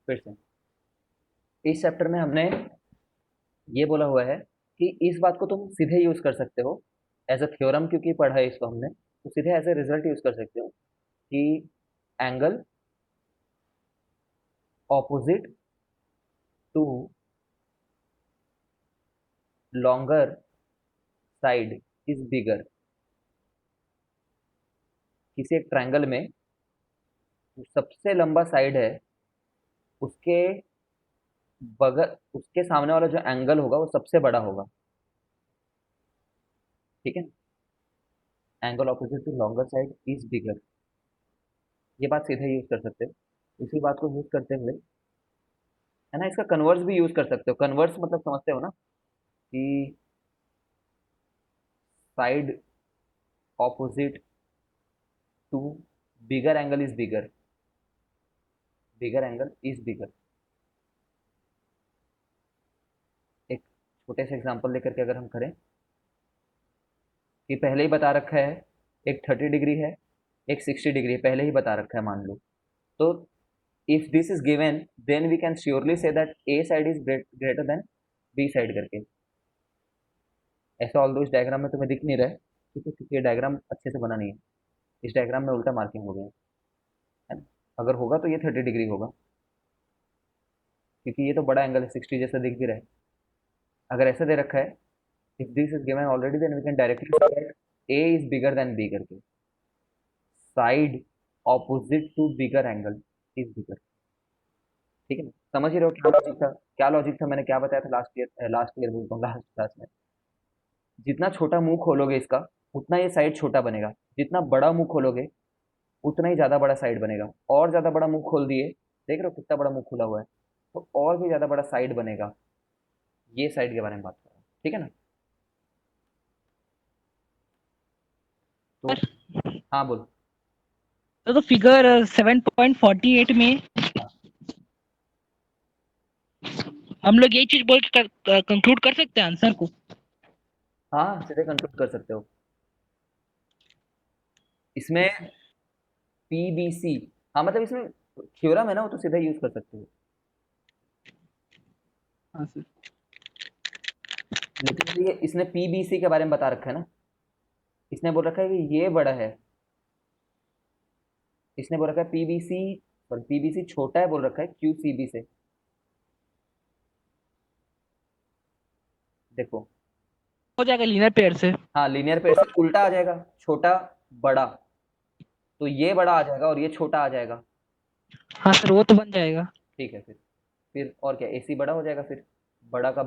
फिर से इस चैप्टर में हमने ये बोला हुआ है कि इस बात को तुम सीधे यूज कर सकते हो एज अ थ्योरम, क्योंकि पढ़ा है इसको हमने, तो सीधे एज ए रिजल्ट यूज कर सकते हो कि angle opposite to longer side is bigger. किसी एक ट्रायंगल में जो सबसे लंबा साइड है उसके बगल, उसके सामने वाला जो एंगल होगा वो सबसे बड़ा होगा। ठीक है, angle opposite to longer side is bigger, ये बात सीधे यूज कर सकते हो। इसी बात को यूज करते हुए है ना, इसका कन्वर्स भी यूज कर सकते हो। कन्वर्स मतलब समझते हो ना, कि side opposite to bigger angle is bigger, bigger angle is bigger. एक छोटे से एग्जांपल लेकर के अगर हम करें कि पहले ही बता रखा है एक 30 डिग्री है, एक 60 डिग्री है, पहले ही बता रखा है मान लो। तो if this is given then we can surely say that A side is greater than B side करके। ऐसा ऑल दो इस डायग्राम में तुम्हें दिख नहीं रहा है, ठीक है, क्योंकि ये डायग्राम अच्छे से बना नहीं है। इस डायग्राम में उल्टा मार्किंग हो गया है ना। अगर होगा तो ये 30 डिग्री होगा, क्योंकि ये तो बड़ा एंगल है, 60 जैसा दिख भी रहा है। अगर ऐसा दे रखा है, if this is given already then we can directly से that A is bigger than B करके। Side opposite to bigger angle is bigger. ठीक है ना, समझ ही रहे हो क्या लॉजिक था, क्या लॉजिक था, मैंने क्या बताया था लास्ट ईयर बोलता हूँ, लास्ट क्लास में। जितना छोटा मुंह खोलोगे इसका उतना ये साइड छोटा बनेगा, जितना बड़ा मुंह खोलोगे उतना ही ज्यादा बड़ा साइड बनेगा। और ज्यादा बड़ा मुंह खोल दिए, देख रहे हो कितना बड़ा मुंह खुला हुआ है, तो और भी ज्यादा बड़ा साइड बनेगा। ये साइड के बारे में बात कर रहा हूँ, ठीक है ना। तो सर, हाँ बोलो। तो फिगर 7.48 में हाँ हम लोग यही चीज बोल के कंक्लूड कर सकते हैं आंसर को। हाँ, सीधे कंक्लूड कर सकते हो इसमें। पीबीसी, हाँ मतलब इसमें थ्योरम है ना, वो तो सीधा यूज कर सकते हो। हाँ सर। लेकिन अभी ये इसने पीबीसी के बारे में बता रखा है ना, इसने बोल रखा है कि ये बड़ा है, इसने बोल रखा है पीबीसी, पर पीबीसी छोटा है बोल रखा है क्यूसीबी से। देखो, हो जाएगा लीनियर पेयर से। हाँ लीनियर पेयर से उल्टा आ जाएगा, छोटा बड़ा, तो ये बड़ा आ जाएगा और ये छोटा आ जाएगा। हाँ सर, वो तो बन जाएगा। ठीक है, फिर और क्या, एसी बड़ा हो जाएगा फिर, बड़ा का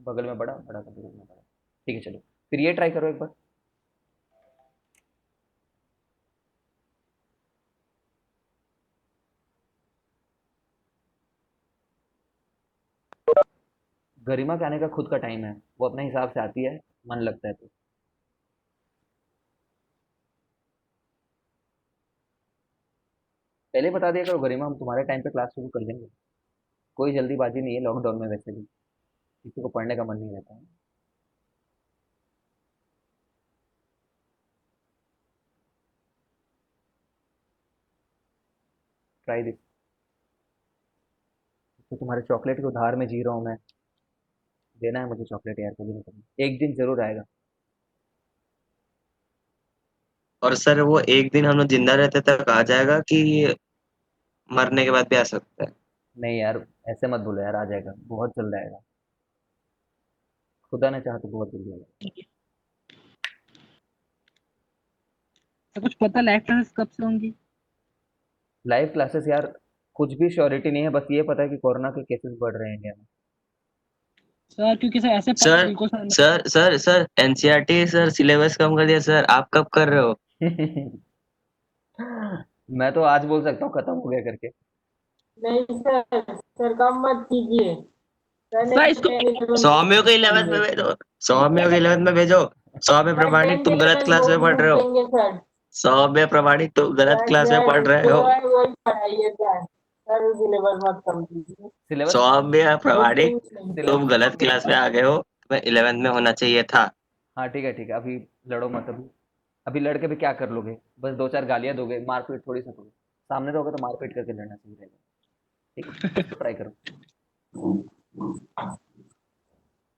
बगल में बड़ा, बड़ा का बगल में बड़ा। ठीक है चलो, फिर ये ट्राई करो एक बार। गरिमा के आने का खुद का टाइम है, वो अपने हिसाब से आती है, मन लगता है तो। पहले बता दिया करो गरिमा, हम तुम्हारे टाइम पे क्लास शुरू कर देंगे। कोई जल्दीबाजी नहीं है लॉकडाउन में, वैसे भी किसी को पढ़ने का मन नहीं रहता है। Try this. तो तुम्हारे चॉकलेट के उधार में जी रहा हूँ मैं, देना है मुझे चॉकलेट यार, कभी ना कभी एक दिन जरूर आएगा। और सर वो एक दिन हम लोग जिंदा रहते तक आ जाएगा कि मरने के बाद भी आ सकता है? नहीं यार, ऐसे मत बोलो यार, आ जाएगा, बहुत जल्द आएगा, खुदा ने चाहा तो बहुत जल्दी आएगा। तो कुछ पता लाइफ क्लासेस कब से होंगी? लाइव क्लासेस यार, कुछ भी श्योरिटी नहीं है, बस ये पता है कि कोरोना के केसेस बढ़ रहे हैं इंडिया सर, क्योंकि सर ऐसे पता सर बिल्कुल sir. Sir NCERT sir syllabus कम कर दिया सर, आप कब कर रहे हो? में। मैं तो आज बोल सकता हूँ खत्म हो गया करके। नहीं सर, सर कम मत कीजिए। सर ने सर इसको सौम्य को 11th में भेजो, सौम्य को 11th में भेजो। सौम्य सर प्रमाणिक 10th तुम गलत 11 क्लास में बोर्ड पढ़ में रहे हो। देंगे सर। सौम्य प्रमाणिक तुम गलत सर क्लास में सर पढ़ रहे जो हो। है वही पढ़ाइए सर। सर सिलेबस मत कम कीजिए। सिलेबस, सौम्य वो प्रमाणिक चेंज नहीं सर। तुम सिलेबस गलत कम क्लास नहीं। में आ गए हो, तुम्हें 11th में होना चाहिए था। हाँ ठीक है ठीक है, अभी लड़ो मत अभी। अभी लड़के भी क्या कर लोगे, बस दो चार गालियां दोगे, मारपीट थोड़ी सा करोगे। सामने रहोगे तो मारपीट करके लड़ना सही रहेगा। ठीक है, इसको ट्राई करो।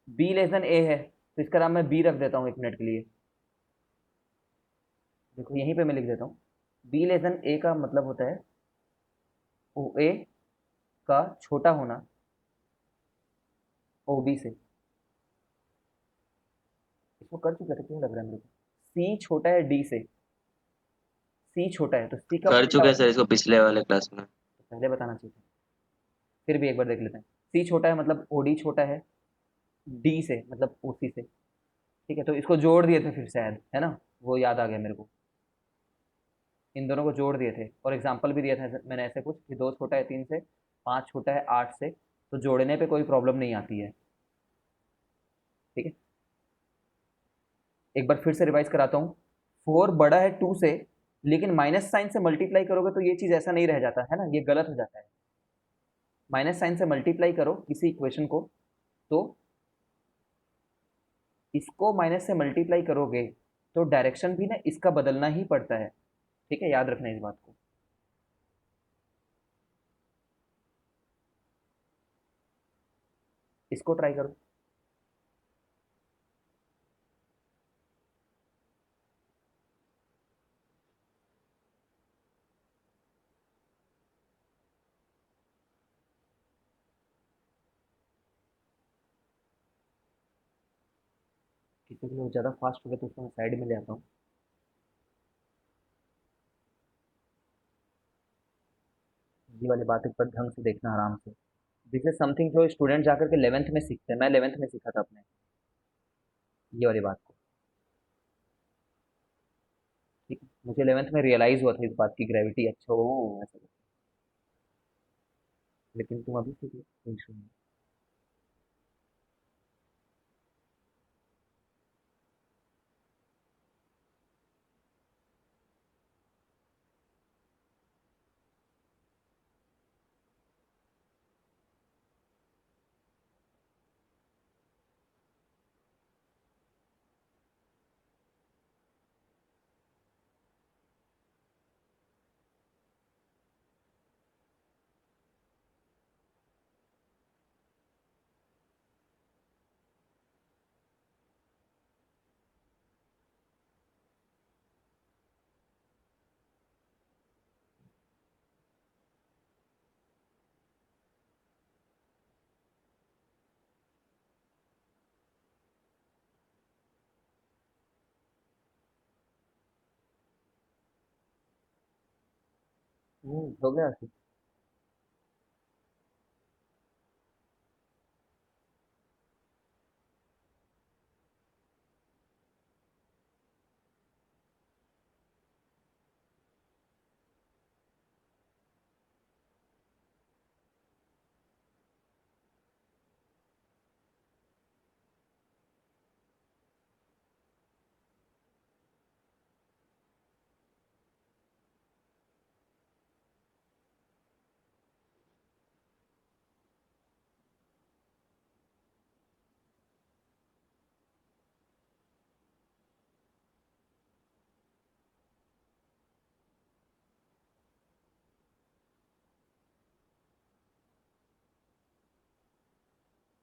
बी लेस देन ए है तो इसका नाम मैं बी रख देता हूँ 1 मिनट के लिए। देखो यहीं पे मैं लिख देता हूँ, बी लेस देन ए का मतलब होता है ओ ए का छोटा होना ओ बी से। इसको कर चुके थे, क्यों लग रहा है मेरे को सी छोटा है डी से, सी छोटा है तो सी कब कर बड़ा चुके हैं होगा? सर इसको पिछले वाले क्लास में। तो पहले बताना चाहिए था। फिर भी एक बार देख लेते हैं। सी छोटा है मतलब ओ डी छोटा है डी से, मतलब ओ सी से। ठीक है, तो इसको जोड़ दिए थे फिर शायद, है ना? वो याद आ गया मेरे को। इन दोनों को जोड़ दिए थे और एग्जाम्पल भी दिया था मैंने ऐसे कुछ कि 2 छोटा है 3 से, 5 छोटा है 8 से, तो जोड़ने पे कोई प्रॉब्लम नहीं आती है। ठीक है, एक बार फिर से रिवाइज कराता हूँ। 4 बड़ा है 2 से, लेकिन माइनस साइन से मल्टीप्लाई करोगे तो ये चीज़ ऐसा नहीं रह जाता है ना, ये गलत हो जाता है। माइनस साइन से मल्टीप्लाई करो किसी इक्वेशन को तो इसको माइनस से मल्टीप्लाई करोगे तो डायरेक्शन भी ना इसका बदलना ही पड़ता है। ठीक है, याद रखना इस बात को। इसको ट्राई करो। किसी के लिए ज़्यादा फास्ट हो गया तो उसको मैं साइड में ले आता हूँ। ये वाली बात पर ढंग से देखना आराम से। दिस इज समथिंग जो स्टूडेंट जाकर के 11th में सीखते हैं, मैं 11th में सीखा था अपने, ये वाली बात को। ठीक है, मुझे 11th में रियलाइज हुआ था इस बात की ग्रेविटी, अच्छा ओ ऐसा कुछ। लेकिन तुम अभी सीख लो, कोई इशू नहीं। हो गया।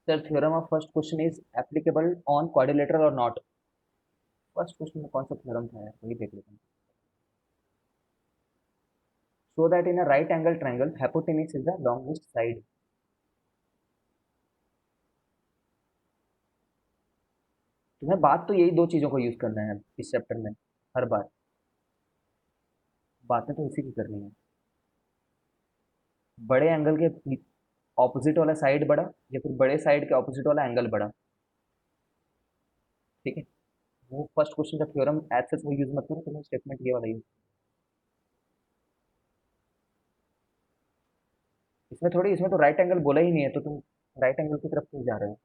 Sir theorem of first question is applicable on quadrilateral और नॉट। फर्स्ट क्वेश्चन में कौन सा थ्योरम था यार, वही देख लेते हैं। Show that in a right angle triangle hypotenuse is the longest side. तुम्हें बात तो यही 2 चीज़ों को यूज़ करना है इस चैप्टर में, हर बार बातें तो इसी की करनी है। बड़े एंगल के ऑपोजिट वाला साइड बड़ा, या फिर बड़े साइड के ऑपोजिट वाला एंगल बड़ा। ठीक है, वो फर्स्ट क्वेश्चन का थ्योरम एज सच वो यूज मत करो, तुम्हें स्टेटमेंट ये वाला यूज। इसमें थोड़ी, इसमें तो राइट एंगल बोला ही नहीं है तो तुम राइट एंगल की तरफ क्यों जा रहे हो?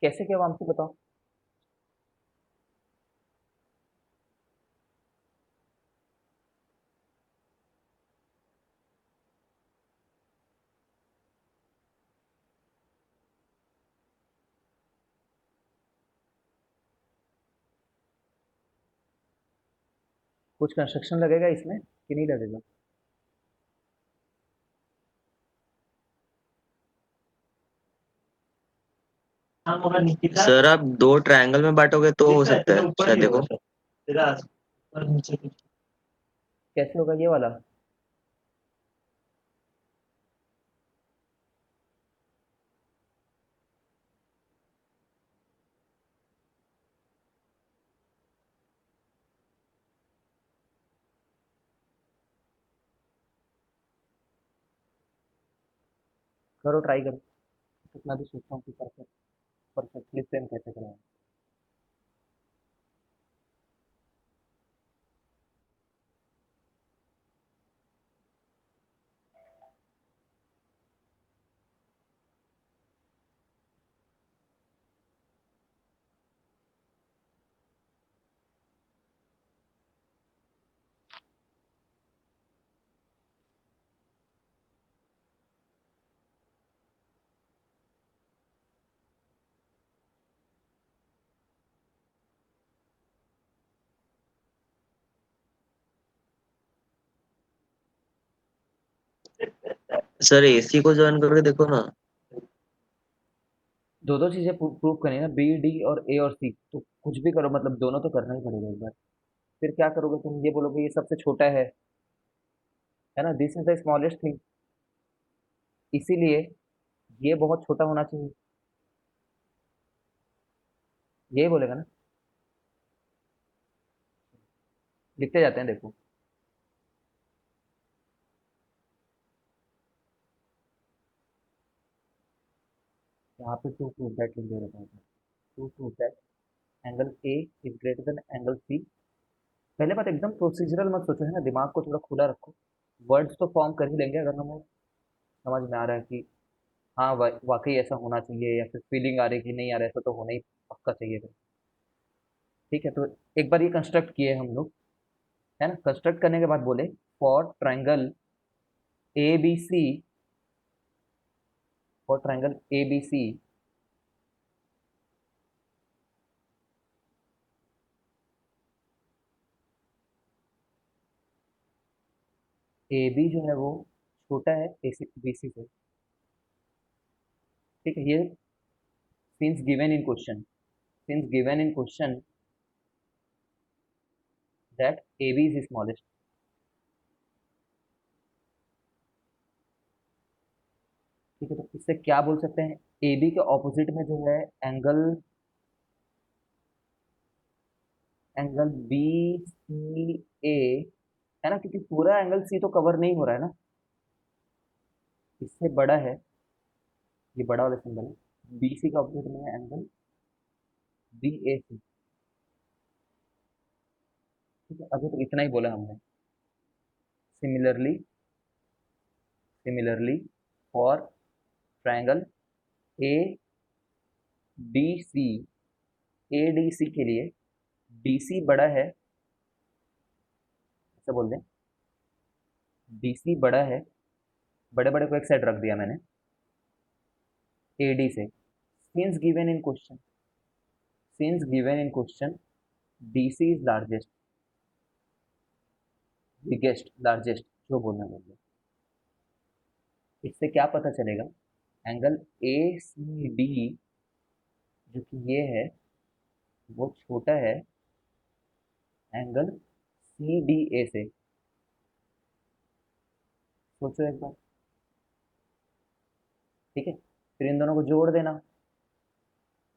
कैसे क्या हमसे बताओ। कुछ कंस्ट्रक्शन लगेगा इसमें कि नहीं लगेगा? सर आप दो ट्रायंगल में बांटोगे तो हो सकता है शायद, देखो। कैसे होगा ये वाला? करो, ट्राई करो। तो मैं भी सोचता हूँ कि परफेक्टली सेम कैसे करें। सर एसी को ज्वाइन करके देखो ना। दो दो चीजें प्रूव करनी है ना, बी डी और ए और सी, तो कुछ भी करो, मतलब दोनों तो करना ही पड़ेगा एक बार। फिर क्या करोगे तुम, ये बोलोगे ये सबसे छोटा है ना, this is the smallest thing, इसीलिए ये बहुत छोटा होना चाहिए, यही बोलेगा ना। लिखते जाते हैं, देखो। यहाँ पे टू प्रूव दैट लिख दे रखा है, to prove that angle A is greater than angle C. पहले बात एकदम प्रोसीजरल मत सोचो, है ना, दिमाग को थोड़ा खुला रखो। वर्ड्स तो फॉर्म कर ही लेंगे अगर हमें समझ में आ रहा है कि हाँ वाकई ऐसा होना चाहिए, या फिर फीलिंग आ रही है कि नहीं, यार ऐसा तो होना ही पक्का चाहिए फिर। ठीक है, तो एक बार ये कंस्ट्रक्ट किए हम लोग, है ना, कंस्ट्रक्ट करने के बाद बोले for triangle A B C, for triangle A B C A B जो है वो छोटा है ए सी बी सी से। ठीक है, ये since given in question, since given in question that AB is smallest। ठीक है, तो इससे क्या बोल सकते हैं, AB के ऑपोजिट में जो है एंगल, एंगल बी सी ए, है ना, क्योंकि पूरा एंगल सी तो कवर नहीं हो रहा है ना, इससे बड़ा है, ये बड़ा वाला सिंबल है, बी सी के ऑपोजिट में है एंगल बी ए सी। ठीक है, अभी तो इतना ही बोला हमने। Similarly, similarly for triangle A D C, A D C के लिए डी सी बड़ा है, ऐसा बोल दें, डी सी बड़ा है, बड़े बड़े को एक साइड रख दिया मैंने, ए डी से। Since given in question, since given in question D C is largest, biggest, largest, जो बोलना बोलिए। इससे क्या पता चलेगा, एंगल ए सी डी जो कि ये है वो छोटा है एंगल सी डी ए से। सोचो एक बार। ठीक है, फिर इन दोनों को जोड़ देना।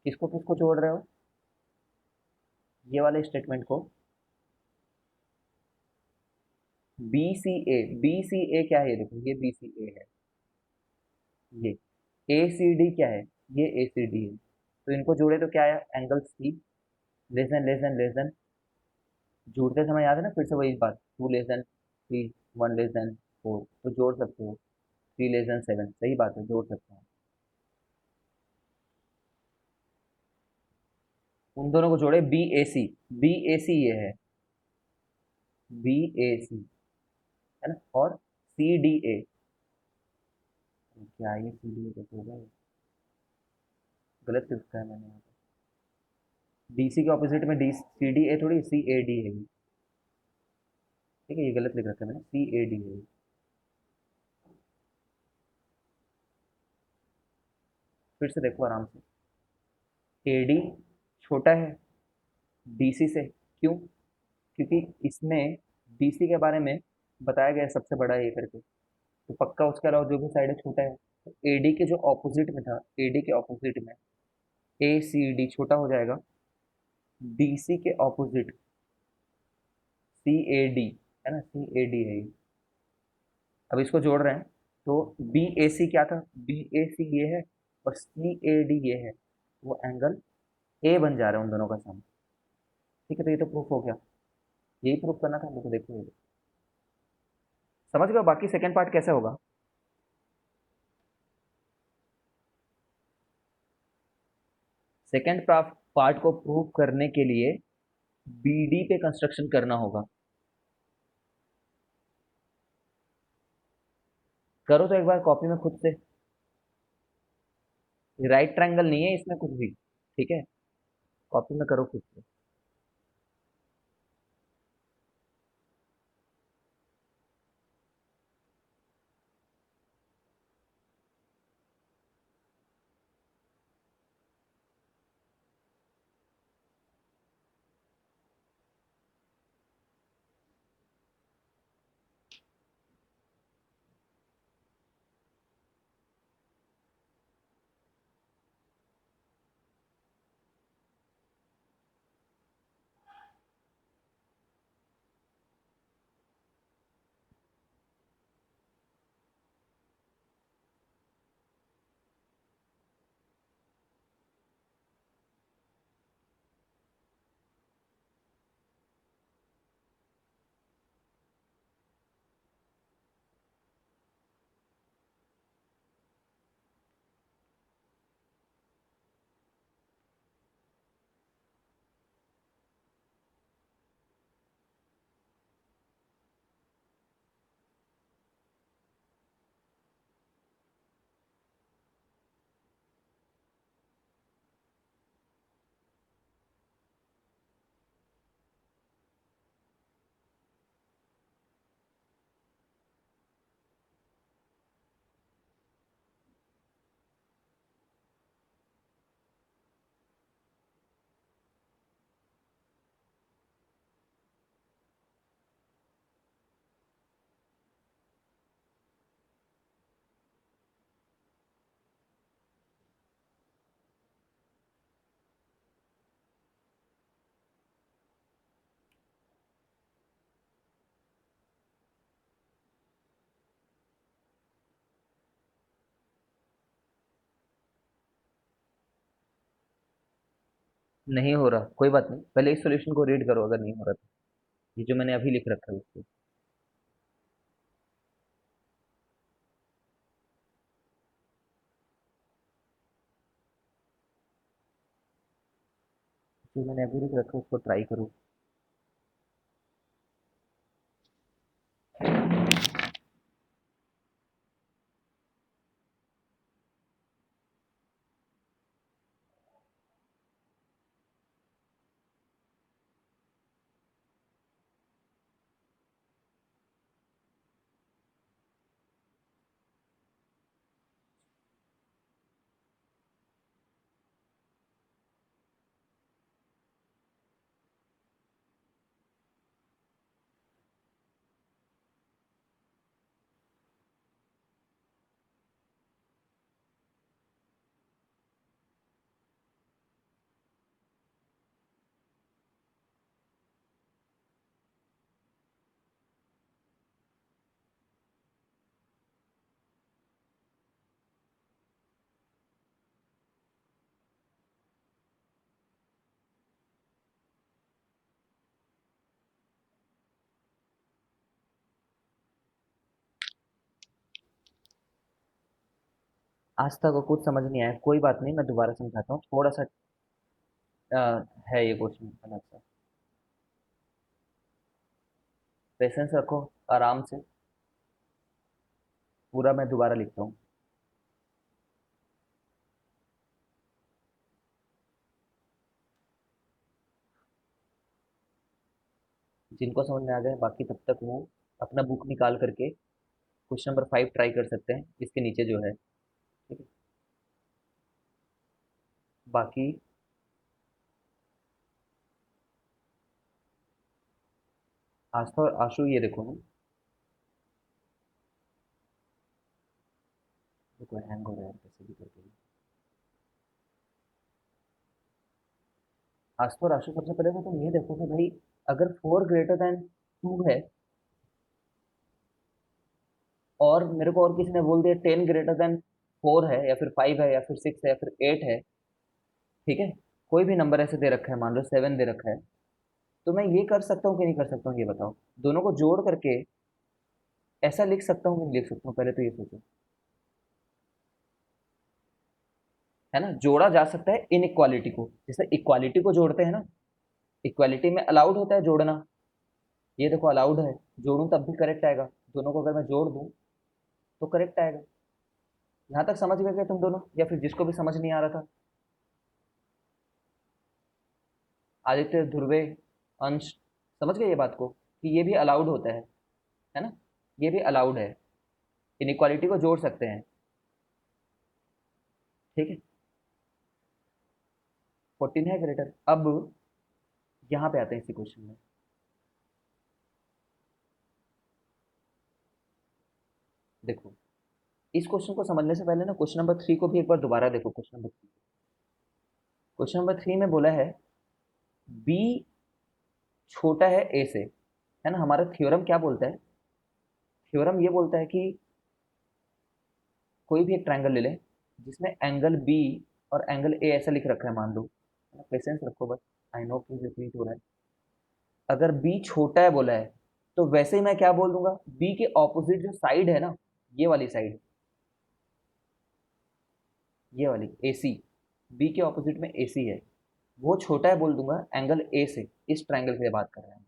किसको किसको जोड़ रहे हो, ये वाले स्टेटमेंट को, B C A, B C ए क्या है, देखो ये बी सी ए है, ये ए सी डी क्या है, ये ए सी डी है, तो इनको जोड़े तो क्या आया, angle C less than less than less than, जोड़ते समय याद है ना, फिर से वही बात, two less than three, one less than four, तो जोड़ सकते हो, थ्री लेस देन सेवन, सही बात है, जोड़ सकते हो। उन दोनों को जोड़े बी ए सी, बी ए सी ये है, बी ए सी, है ना, और सी डी ए, क्या ये सी डी ए कैसे होगा, गलत लिखा है मैंने यहाँ पे, डी सी के ऑपोजिट में डी सी डी ए थोड़ी, सी ए डी है ये, ठीक है, ये गलत लिख रखा है मैंने, सी ए डी है ये। फिर से देखो आराम से, ए डी छोटा है डीसी से, क्यों? क्योंकि इसमें डीसी के बारे में बताया गया है सबसे बड़ा ये करके, तो पक्का उसके अलावा जो भी साइड है छोटा है, तो एडी के जो ऑपोजिट में था, एडी के ऑपोजिट में ए सी डी छोटा हो जाएगा, डीसी के ऑपोजिट सी ए डी, है ना, सी ए डी है ये। अब इसको जोड़ रहे हैं, तो बी ए सी क्या था, बी ए सी ये है और सी ए डी ये है, वो एंगल ए बन जा रहा है उन दोनों का सम। ठीक है, तो ये तो प्रूफ हो गया, यही प्रूफ करना था हम लोग को, देखो ये समझ गए, बाकी सेकंड पार्ट कैसे होगा। सेकंड पार्ट को प्रूव करने के लिए बीडी पे कंस्ट्रक्शन करना होगा। करो तो एक बार कॉपी में खुद से, राइट ट्रायंगल नहीं है इसमें कुछ भी, ठीक है, कॉपी में करो खुद से। नहीं हो रहा, कोई बात नहीं, पहले इस सॉल्यूशन को रीड करो अगर नहीं हो रहा तो, ये जो मैंने अभी लिख रखा है उसको, जो मैंने अभी लिख रखा है उसको ट्राई करो। आज तक को कुछ समझ नहीं आया, कोई बात नहीं, मैं दोबारा समझाता हूँ थोड़ा सा, है ये क्वेश्चन अलग सा। पेशेंस रखो, आराम से, पूरा मैं दोबारा लिखता हूँ। जिनको समझ में आ गया बाकी तब तक वो अपना बुक निकाल करके क्वेश्चन नंबर 5 ट्राई कर सकते हैं, इसके नीचे जो है। ठीक है, बाकी आस्था और आशु, ये देखो ना, देखो हैंग हो रहा है कैसे भी करके। आस्था और आशु, सबसे पहले तो तुम ये देखो कि भाई अगर 4 ग्रेटर देन 2 है, और मेरे को और किसी ने बोल दिया 10 ग्रेटर देन 4 है, या फिर 5 है, या फिर 6 है, या फिर 8 है, ठीक है, कोई भी नंबर ऐसे दे रखा है, मान लो 7 दे रखा है, तो मैं ये कर सकता हूँ कि नहीं कर सकता हूँ, ये बताओ। दोनों को जोड़ करके ऐसा लिख सकता हूँ कि नहीं लिख सकता हूँ, पहले तो ये सोचो। है ना, जोड़ा जा सकता है इन इक्वालिटी को, जैसे इक्वालिटी को जोड़ते हैं ना, इक्वालिटी में अलाउड होता है जोड़ना, ये देखो अलाउड है, जोड़ूं तब भी करेक्ट आएगा, दोनों को अगर मैं जोड़ दूं तो करेक्ट आएगा। यहाँ तक समझ गए क्या तुम दोनों, या फिर जिसको भी समझ नहीं आ रहा था? आदित्य, ध्रुवे, अंश, समझ गए ये बात को कि ये भी अलाउड होता है ना, ये भी अलाउड है, इनइक्वालिटी को जोड़ सकते हैं। ठीक है, 14 है ग्रेटर। अब यहाँ पे आते हैं इसी क्वेश्चन में। देखो, इस क्वेश्चन को समझने से पहले ना क्वेश्चन नंबर 3 को भी एक बार दोबारा देखो। क्वेश्चन नंबर 3, क्वेश्चन नंबर 3 में बोला है बी छोटा है ए से, है ना। हमारा थ्योरम क्या बोलता है? थ्योरम ये बोलता है कि कोई भी एक ट्रायंगल ले लें जिसमें एंगल बी और एंगल ए ऐसा लिख रखा है, मान लो, पेशेंस रखो बस, आई नो कि रिपीट हो रहा है। अगर बी छोटा है बोला है, तो वैसे ही मैं क्या बोल दूंगा, बी के ऑपोजिट जो साइड है ना, ये वाली साइड, ये वाली ए सी, बी के ऑपोजिट में ए सी है, वो छोटा है बोल दूंगा एंगल ए से। इस ट्रायंगल की बात कर रहे हैं,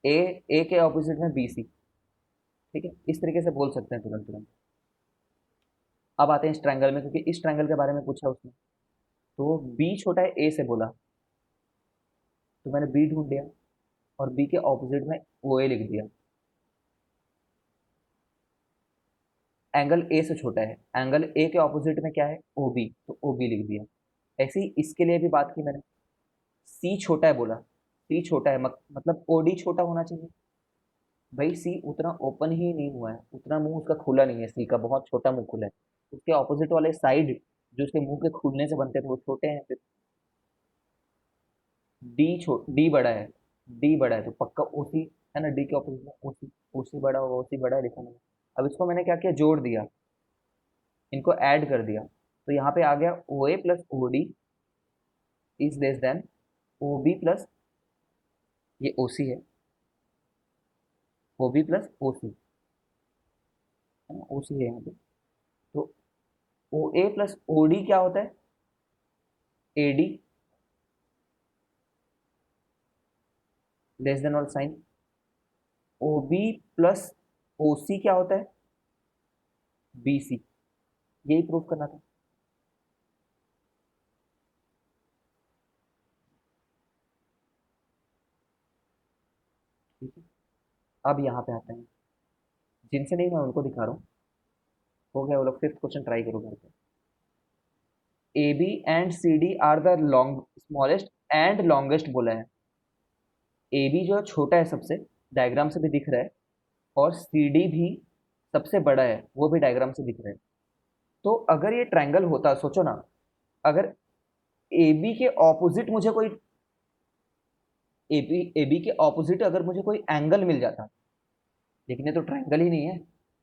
ए, ए के ऑपोजिट में बी सी। ठीक है, इस तरीके से बोल सकते हैं तुरंत तुरंत। अब आते हैं इस ट्रायंगल में, क्योंकि इस ट्रायंगल के बारे में पूछा उसने, तो बी छोटा है ए से बोला, तो मैंने बी ढूंढ लिया और बी के ऑपोजिट में ओ ए लिख दिया। एंगल ए से छोटा है, एंगल ए के ऑपोजिट में क्या है, ओ बी, तो ओ बी लिख दिया। ऐसे ही इसके लिए भी बात की मैंने, सी छोटा है बोला, सी छोटा है मतलब ओ डी छोटा होना चाहिए। भाई सी उतना ओपन ही नहीं हुआ है, उतना मुंह उसका खुला नहीं है, सी का बहुत छोटा मुंह खुला है। उसके ऑपोजिट वाले साइड जो उसके मुंह के खुलने से बनते थे वो छोटे हैं फिर। डी बड़ा है, डी बड़ा है तो पक्का ओसी, है ना, डी के ऑपोजिट में ओसी, ओसी बड़ा होगा, ओसी बड़ा है लिखा मैंने। अब इसको मैंने क्या किया, जोड़ दिया, इनको ऐड कर दिया, तो यहाँ पे आ गया O A plus O D is less than O B plus, ये ओ सी है, ओ बी प्लस ओ सी, है ना, ओ सी है यहाँ पे। तो ओ ए प्लस ओ डी क्या होता है, ए डी, लेस देन वाला sign. O B plus O C क्या होता है, बी सी। यही प्रूफ करना था। ठीक है, अब यहाँ पे आते हैं, जिनसे नहीं मैं उनको दिखा रहा हूँ। हो गया वो लोग, 5th क्वेश्चन ट्राई करो घर पे। A B and C D are the long smallest and longest बोला है। ए बी जो है छोटा है सबसे, डायग्राम से भी दिख रहा है, और सी डी भी सबसे बड़ा है, वो भी डायग्राम से दिख रहा है। तो अगर ये ट्रायंगल होता, सोचो ना, अगर ए बी के ऑपोजिट मुझे कोई, ए बी के ऑपोजिट अगर मुझे कोई एंगल मिल जाता, लेकिन ये तो ट्रायंगल ही नहीं है,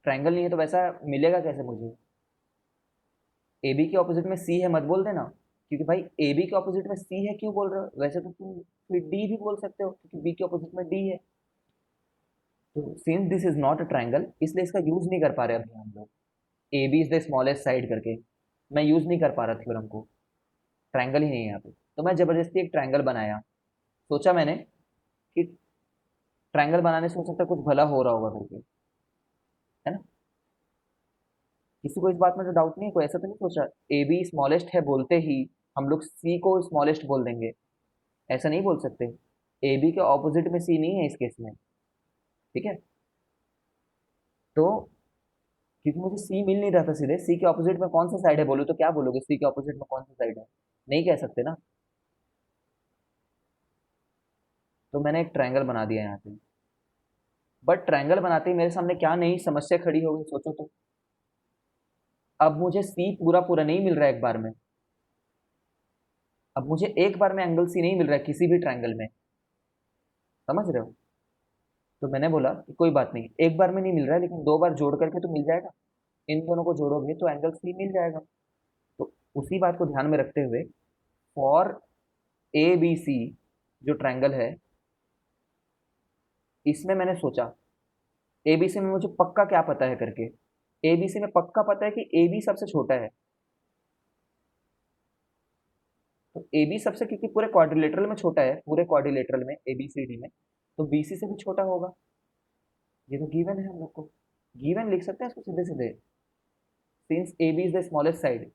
ट्रायंगल नहीं है तो वैसा मिलेगा कैसे मुझे? ए बी के ऑपोजिट में सी है मत बोल देना, क्योंकि भाई ए बी के ऑपोजिट में सी है क्यों बोल रहे हो, वैसे तो तुम फिर डी भी बोल सकते हो, क्योंकि बी के ऑपोजिट में डी है। तो since this is not a triangle, इसलिए इसका यूज नहीं कर पा रहे अभी हम लोग, A B is the smallest side करके मैं यूज नहीं कर पा रहा थ्योरम को। ट्रायंगल ही नहीं है यहाँ पे। तो मैं जबरदस्ती एक ट्रायंगल बनाया, सोचा मैंने कि ट्रायंगल बनाने से हो सकता है कुछ भला हो रहा होगा करके, है ना। किसी को इस बात में तो डाउट नहीं है, कोई ऐसा तो नहीं सोचा ए बी स्मॉलेस्ट है बोलते ही हम लोग सी को स्मॉलेस्ट बोल देंगे, ऐसा नहीं बोल सकते। ए बी के ऑपोजिट में सी नहीं है इस केस में, ठीक है। तो क्योंकि मुझे सी मिल नहीं रहा था सीधे, सी के ऑपोजिट में कौन सा साइड है बोलूँ तो क्या बोलोगे, सी के ऑपोजिट में कौन सा साइड है, नहीं कह सकते ना। तो मैंने एक ट्रायंगल बना दिया यहाँ पे, बट ट्रायंगल बनाते ही मेरे सामने क्या नई समस्या खड़ी हो गई, सोचो तो। अब मुझे सी पूरा पूरा नहीं मिल रहा है एक बार में, अब मुझे एक बार में एंगल सी नहीं मिल रहा है किसी भी ट्रायंगल में, समझ रहे हो। तो मैंने बोला कि कोई बात नहीं, एक बार में नहीं मिल रहा है लेकिन दो बार जोड़ करके तो मिल जाएगा, इन दोनों को जोड़ोगे तो एंगल सी मिल जाएगा। तो उसी बात को ध्यान में रखते हुए फॉर ए बी सी जो ट्रायंगल है, इसमें मैंने सोचा ए बी सी में मुझे पक्का क्या पता है करके, ए बी सी में पक्का पता है कि ए बी सबसे छोटा है। तो ए बी सबसे, क्योंकि पूरे क्वाड्रिलेटरल में छोटा है, पूरे क्वाड्रिलेटरल में ए बी सी डी में, तो बी सी से भी छोटा होगा। ये तो गिवन है हम लोग को, गिवन लिख सकते हैं इसको सीधे सीधे। Since A B is the smallest side,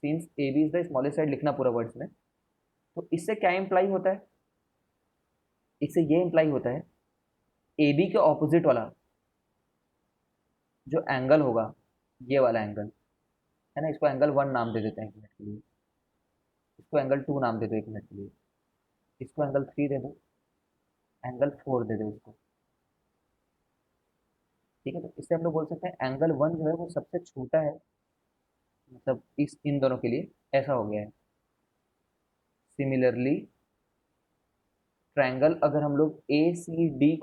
since A B is the smallest side लिखना पूरा वर्ड्स में। तो इससे क्या इंप्लाई होता है, इससे ये इंप्लाई होता है ए बी के ऑपोजिट वाला जो एंगल होगा, ये वाला एंगल है ना, इसको एंगल 1 नाम दे देते हैं एक मिनट के लिए, इसको एंगल 2 नाम दे दो एक मिनट के लिए, इसको एंगल 3 दे दो, एंगल 4 दे दो इसको, ठीक है। तो इससे हम लोग बोल सकते हैं एंगल 1 जो है वो सबसे छोटा है, मतलब इस इन दोनों के लिए ऐसा हो गया है। सिमिलरली ट्रायंगल अगर हम लोग ए सी डी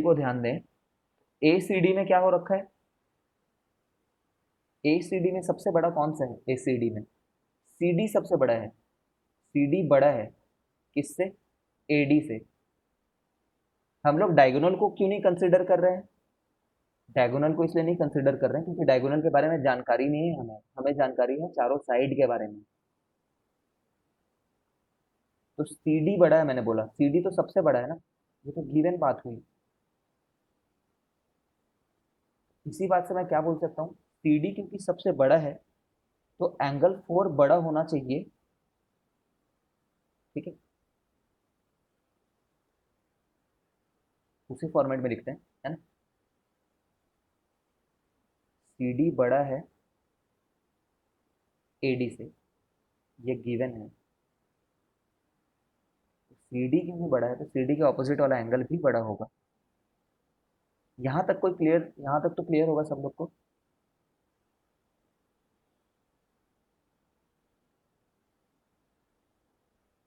को ध्यान दें, ए सी डी में क्या हो रखा है, ए सी डी में सबसे बड़ा कौन सा है, ए सी डी में सी डी सबसे बड़ा है, सी डी बड़ा है किससे, ए डी से। हम लोग डायगोनल को क्यों नहीं कंसिडर कर रहे हैं, डायगोनल को इसलिए नहीं कंसिडर कर रहे हैं क्योंकि डायगोनल के बारे में जानकारी नहीं है हमें, हमें जानकारी है चारों साइड के बारे में। तो सी डी बड़ा है, मैंने बोला सी डी तो सबसे बड़ा है ना, ये तो गिवन बात हुई। इसी बात से मैं क्या बोल सकता हूँ, सी डी क्योंकि सबसे बड़ा है तो एंगल 4 बड़ा होना चाहिए, ठीक है। उसी फॉर्मेट में लिखते हैं, है ना। सी डी बड़ा है ए डी से, ये गिवन है। सी डी क्योंकि बड़ा है तो सी डी के ऑपोजिट वाला एंगल भी बड़ा होगा। यहाँ तक कोई क्लियर, यहाँ तक तो क्लियर होगा सब लोग को।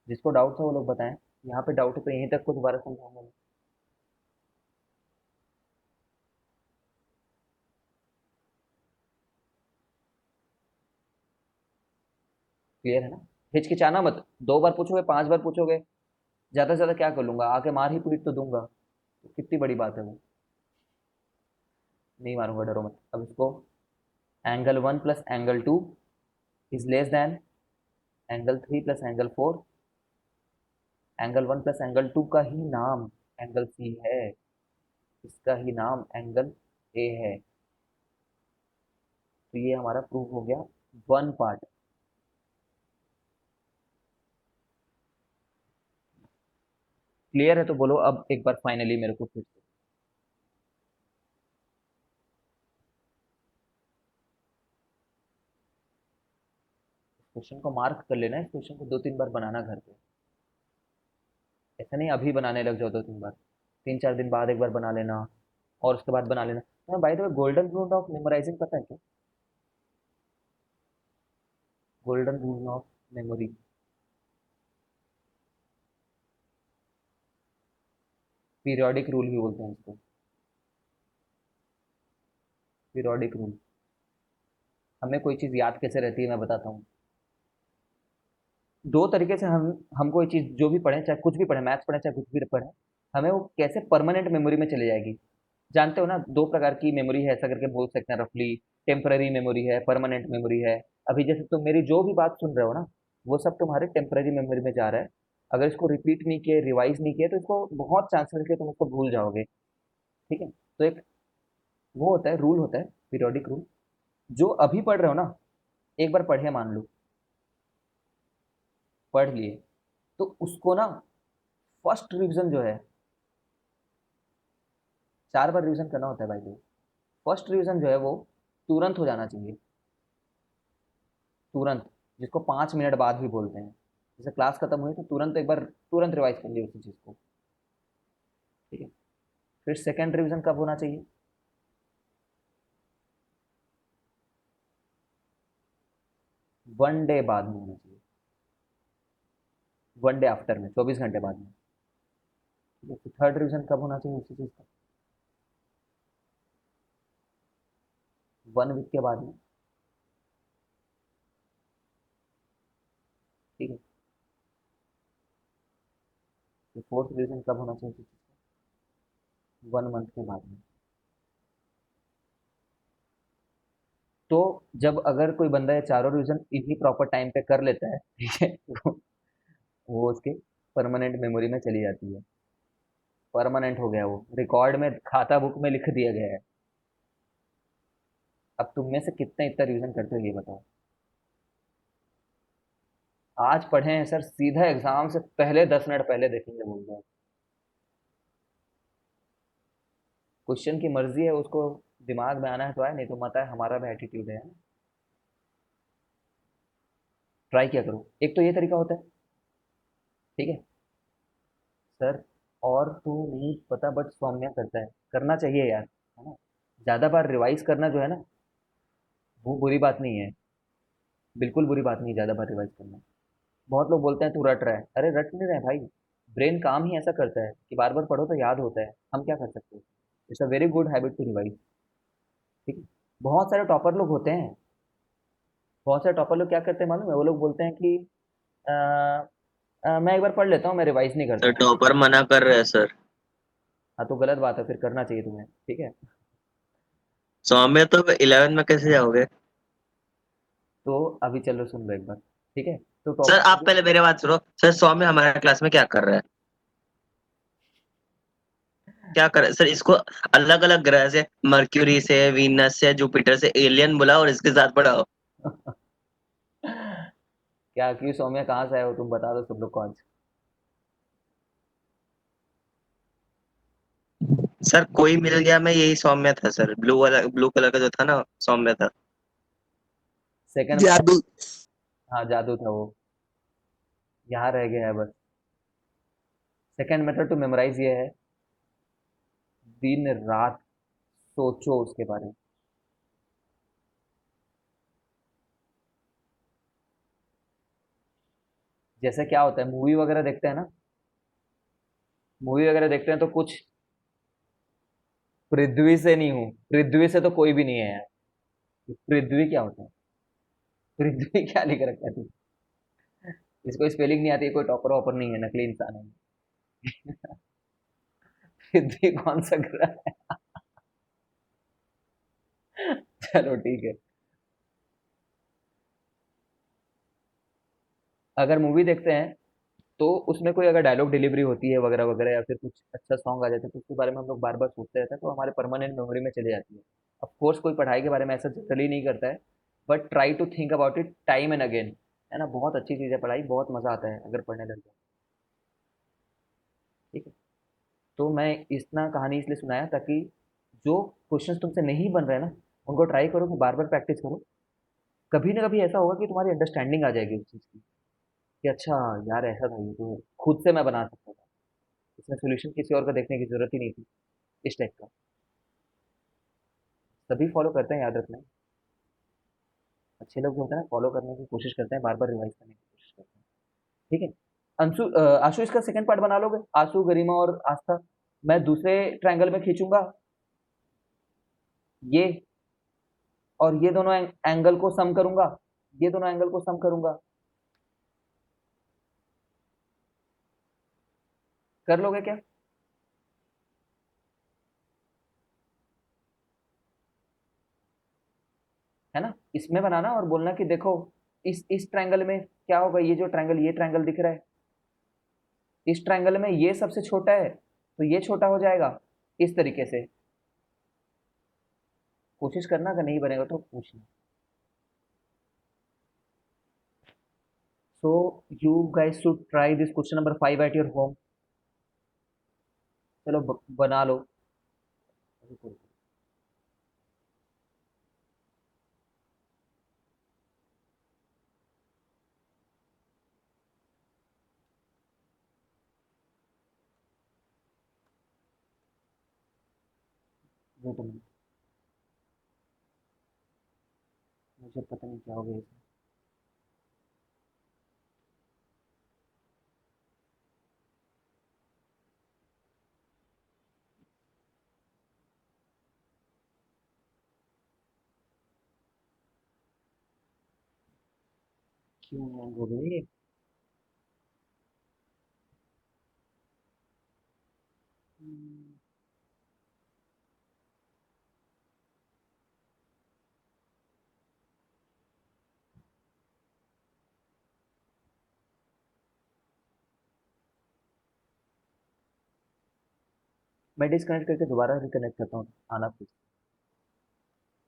जिसको डाउट था वो लोग बताएं, यहाँ पे डाउट है तो यहीं तक को दोबारा समझाऊंगा मैं। क्लियर है ना, हिचकिचाना मत, 2 बार पूछोगे 5 बार पूछोगे, ज़्यादा से ज़्यादा क्या कर लूंगा, आके मार ही पीट तो दूंगा, तो कितनी बड़ी बात है वो, नहीं मारूंगा, डरो मत। अब इसको angle 1 plus angle 2 is less then angle 3 plus angle 4, angle 1 plus angle 2 का ही नाम एंगल सी है, इसका ही नाम एंगल ए है। तो ये हमारा प्रूफ हो गया 1 पार्ट। क्लियर है तो बोलो अब एक बार फाइनली मेरे को फिर से। क्वेश्चन को मार्क कर लेना, इस क्वेश्चन को 2-3 बार बनाना घर पे, ऐसा नहीं अभी बनाने लग जाओ 2-3 बार, 3-4 दिन बाद एक बार बना लेना और उसके बाद बना लेना। तुम्हें by the way golden rule of memorizing पता है क्या, golden rule of memory, periodic rule भी बोलते हैं इसको, पीरियोडिक रूल। हमें कोई चीज़ याद कैसे रहती है मैं बताता हूँ। दो तरीके से हम कोई चीज़ जो भी पढ़ें, चाहे कुछ भी पढ़ें, मैथ्स पढ़ें चाहे कुछ भी पढ़ें, हमें वो कैसे परमानेंट मेमोरी में चली जाएगी। जानते हो ना, 2 प्रकार की मेमोरी है ऐसा करके बोल सकते हैं रफली, टेम्पररी मेमोरी है, परमानेंट मेमोरी है। अभी जैसे तुम मेरी जो भी बात सुन रहे हो ना, वो सब तुम्हारे टेम्पररी मेमोरी में जा रहा है। अगर इसको रिपीट नहीं किए, रिवाइज नहीं किए, तो इसको बहुत चांसेस है कि तुम उसको भूल जाओगे। ठीक है, तो एक वो होता है, रूल होता है, पीरियोडिक रूल। जो अभी पढ़ रहे हो ना, एक बार पढ़े मान लो, पढ़ लिए, तो उसको ना फर्स्ट रिवीजन जो है, 4 बार रिवीजन करना होता है भाई। फर्स्ट रिवीजन जो है वो तुरंत हो जाना चाहिए, तुरंत, जिसको 5 मिनट बाद भी बोलते हैं। जैसे क्लास खत्म हुई तो तुरंत एक बार तुरंत रिवाइज कर लिया उसी चीज़ को। ठीक है, फिर सेकेंड रिवीजन कब होना चाहिए? 1 डे बाद में होना चाहिए, 1 डे आफ्टर में, 24 घंटे बाद में। ठीक है, फिर थर्ड रिवीजन कब होना चाहिए उसी चीज़ का? 1 वीक के बाद में। ठीक है, फिर फोर्थ रिवीजन कब होना चाहिए उसी चीज़ का? 1 मंथ के बाद में। तो जब अगर कोई बंदा ये चारों रिवीजन इन्हीं प्रॉपर टाइम पे कर लेता है, ठीक है, तो वो उसके परमानेंट मेमोरी में चली जाती है। परमानेंट हो गया, वो रिकॉर्ड में, खाता बुक में लिख दिया गया है। अब तुम में से कितने इतना रिवीजन करते हो ये बताओ। आज पढ़े हैं सर, सीधा एग्जाम से पहले 10 मिनट पहले देखेंगे बोल रहे हैं। क्वेश्चन की मर्जी है, उसको दिमाग में आना है तो आए, नहीं तो मत आए, हमारा भी एटीट्यूड है। ट्राई किया करो, एक तो ये तरीका होता है। ठीक है सर, और तो नहीं पता, बट सौम्या करता है, करना चाहिए यार, है ना। ज़्यादा बार रिवाइज करना जो है ना, वो बुरी बात नहीं है, बिल्कुल बुरी बात नहीं है ज़्यादा बार रिवाइज करना। बहुत लोग बोलते हैं तू रट रहा है, अरे रट नहीं रहे भाई, ब्रेन काम ही ऐसा करता है कि बार बार पढ़ो तो याद होता है, हम क्या कर सकते हैं। It's a very good habit to revise. ठीक है, बहुत सारे टॉपर लोग होते हैं, बहुत सारे टॉपर लोग क्या करते हैं मालूम है, वो लोग बोलते हैं कि "अ, मैं एक बार पढ़ लेता हूँ, मैं रिवाइज नहीं करता सर हूँ"। टॉपर मना कर रहे हैं सर। हाँ तो गलत बात है, फिर करना चाहिए तुम्हें। ठीक है, सौम्य तो 11 में कैसे जाओगे? तो अभी चलो सुन लो एक बार। ठीक है, तो सर टॉपर आप पहले मेरी बात सुनो। सर सौम्य हमारे क्लास में क्या कर रहा है? क्या कर रहा है सर? इसको अलग अलग ग्रह से, मर्क्यूरी से, वीनस से, जुपिटर से एलियन बुलाओ और इसके साथ पढ़ाओ। क्या, क्यों सौम्य, कहाँ से आए हो तुम, बता दो सब लोग को आज। सर कोई मिल गया, मैं यही सौम्य था सर, ब्लू वाला, ब्लू कलर का जो था ना, सौम्य था। सेकंड मेथड, जादू। हाँ जादू था वो, यहाँ रह गया है बस। सेकंड मेथड टू मेमोराइज ये है, दिन रात सोचो उसके बारे में। जैसे क्या होता है, मूवी वगैरह देखते हैं ना, मूवी वगैरह देखते हैं तो कुछ पृथ्वी से नहीं हूँ, पृथ्वी से तो कोई भी नहीं है यार। पृथ्वी क्या होता है, पृथ्वी क्या लिख रखा है तू, इसको स्पेलिंग नहीं आती, कोई टॉपर वॉपर नहीं है, नकली इंसान है। पृथ्वी कौन सा ग्रह है? चलो ठीक है, अगर मूवी देखते हैं तो उसमें कोई अगर डायलॉग डिलीवरी होती है वगैरह वगैरह, या फिर कुछ अच्छा सॉन्ग आ जाता है, तो उसके बारे में हम लोग बार बार सोचते रहते हैं, तो हमारे परमानेंट मेमोरी में चले जाती है। ऑफ कोर्स कोई पढ़ाई के बारे में ऐसा जनरली नहीं करता है, but try to think about it time and again. है ना, बहुत अच्छी चीज़ है पढ़ाई, बहुत मज़ा आता है अगर पढ़ने लग जाए। ठीक है, तो मैं इतना कहानी इसलिए सुनाया ताकि जो क्वेश्चंस तुमसे नहीं बन रहे हैं ना, उनको ट्राई करो, कि बार बार प्रैक्टिस करो। कभी ना कभी ऐसा होगा कि तुम्हारी अंडरस्टैंडिंग आ जाएगी उस चीज़ की, कि अच्छा यार ऐसा था, ये तो खुद से मैं बना सकता था, इसमें सोल्यूशन किसी और का देखने की जरूरत ही नहीं थी, इस टाइप का। सभी फॉलो करते हैं, याद रखना। अच्छे लोग जो होते हैं ना, फॉलो करने की कोशिश करते हैं, बार बार रिवाइज करने की कोशिश करते हैं। ठीक है, आशु इसका सेकंड पार्ट बना लोगे, आशु, गरिमा और आस्था। मैं दूसरे ट्रायंगल में खींचूंगा ये, और ये दोनों एंगल को सम करूंगा, ये दोनों एंगल को सम करूंगा। कर लोगे क्या? इसमें बनाना और बोलना कि देखो इस ट्रायंगल में क्या होगा, ये जो ट्रायंगल, ये ट्रायंगल दिख रहा है, इस ट्रायंगल में ये सबसे छोटा है तो ये छोटा हो जाएगा, इस तरीके से कोशिश करना, अगर नहीं बनेगा तो पूछना। So you guys should try this question number 5 at your home. चलो बना लो। वेट अ मिनट, मुझे पता नहीं क्या हो गया इसमें। क्यों हैंग हो गए? मैं डिस्कनेक्ट करके दोबारा रिकनेक्ट करता हूँ, आना प्लीज।